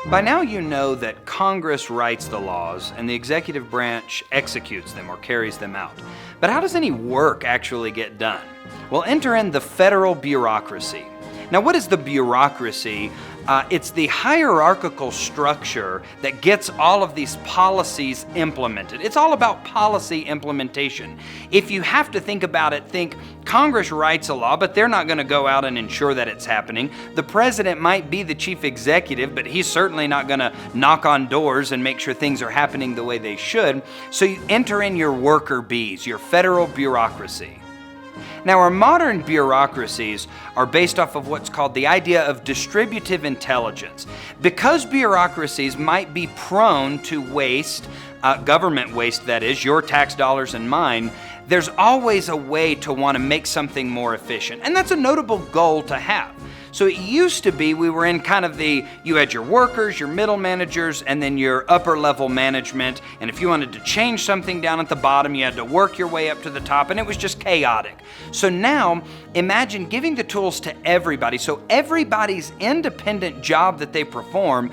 By now you know that Congress writes the laws and the executive branch executes them or carries them out. But how does any work actually get done? Well, enter in the federal bureaucracy. Now, what is the bureaucracy? It's the hierarchical structure that gets all of these policies implemented. It's all about policy implementation. If you have to think about it, think Congress writes a law, but they're not going to go out and ensure that it's happening. The president might be the chief executive, but he's certainly not going to knock on doors and make sure things are happening the way they should. So you enter in your worker bees, your federal bureaucracy. Now, our modern bureaucracies are based off of what's called the idea of distributive intelligence. Because bureaucracies might be prone to waste, government waste that is, your tax dollars and mine, there's always a way to want to make something more efficient. And that's a notable goal to have. So it used to be we were in kind of you had your workers, your middle managers, and then your upper level management. And if you wanted to change something down at the bottom, you had to work your way up to the top, and it was just chaotic. So now, imagine giving the tools to everybody. So everybody's independent job that they perform,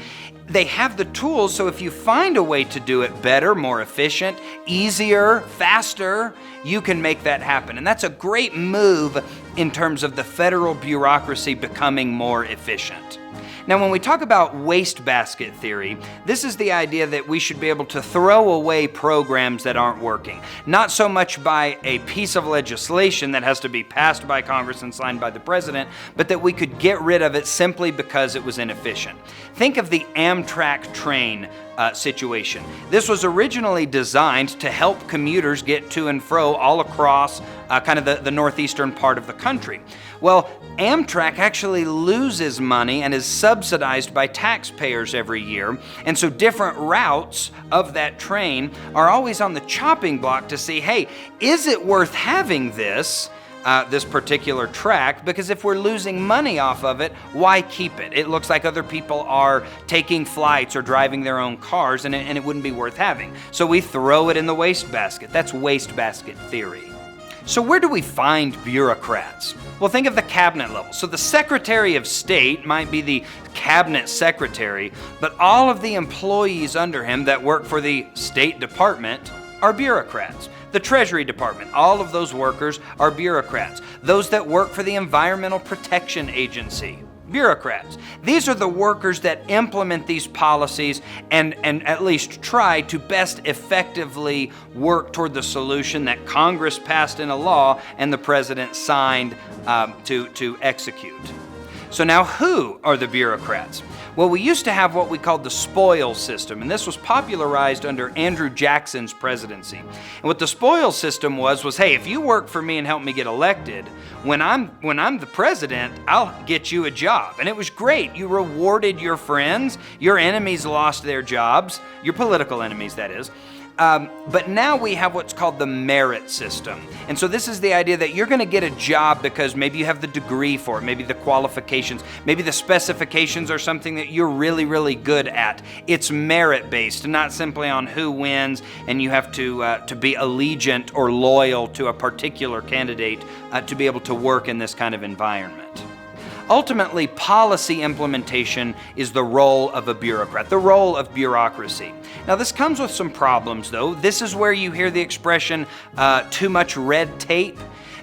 they have the tools, so if you find a way to do it better, more efficient, easier, faster, you can make that happen. And that's a great move in terms of the federal bureaucracy becoming more efficient. Now, when we talk about wastebasket theory, this is the idea that we should be able to throw away programs that aren't working. Not so much by a piece of legislation that has to be passed by Congress and signed by the president, but that we could get rid of it simply because it was inefficient. Think of the Amtrak train situation. This was originally designed to help commuters get to and fro all across kind of the northeastern part of the country. Well, Amtrak actually loses money and is subsidized by taxpayers every year, and so different routes of that train are always on the chopping block to see, hey, is it worth having this particular track? Because if we're losing money off of it, why keep it? It looks like other people are taking flights or driving their own cars, and it wouldn't be worth having. So we throw it in the wastebasket. That's wastebasket theory. So where do we find bureaucrats? Well, think of the cabinet level. So the Secretary of State might be the cabinet secretary, but all of the employees under him that work for the State Department are bureaucrats. The Treasury Department, all of those workers are bureaucrats. Those that work for the Environmental Protection Agency, bureaucrats. These are the workers that implement these policies and at least try to best effectively work toward the solution that Congress passed in a law and the president signed to execute. So now, who are the bureaucrats? Well, we used to have what we called the spoils system, and this was popularized under Andrew Jackson's presidency. And what the spoils system was, hey, if you work for me and help me get elected, when I'm the president, I'll get you a job. And it was great. You rewarded your friends. Your enemies lost their jobs, your political enemies, that is. But now we have what's called the merit system. And so this is the idea that you're going to get a job because maybe you have the degree for it, maybe the qualifications, maybe the specifications are something that you're really, really good at. It's merit-based, not simply on who wins, and you have to be allegiant or loyal to a particular candidate to be able to work in this kind of environment. Ultimately, policy implementation is the role of a bureaucrat, the role of bureaucracy. Now, this comes with some problems, though. This is where you hear the expression, too much red tape,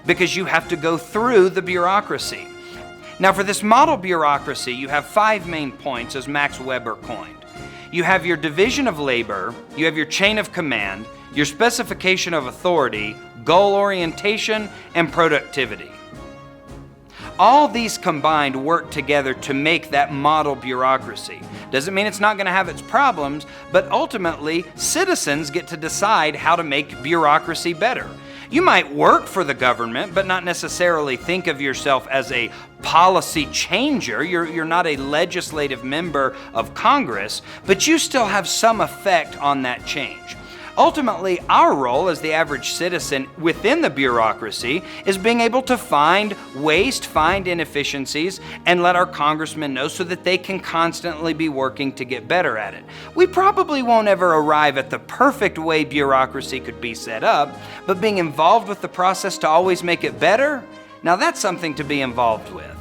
because you have to go through the bureaucracy. Now, for this model bureaucracy, you have 5 main points, as Max Weber coined. You have your division of labor, you have your chain of command, your specification of authority, goal orientation, and productivity. All these combined work together to make that model bureaucracy. Doesn't mean it's not going to have its problems, but ultimately, citizens get to decide how to make bureaucracy better. You might work for the government, but not necessarily think of yourself as a policy changer. You're not a legislative member of Congress, but you still have some effect on that change. Ultimately, our role as the average citizen within the bureaucracy is being able to find waste, find inefficiencies, and let our congressmen know so that they can constantly be working to get better at it. We probably won't ever arrive at the perfect way bureaucracy could be set up, but being involved with the process to always make it better, now that's something to be involved with.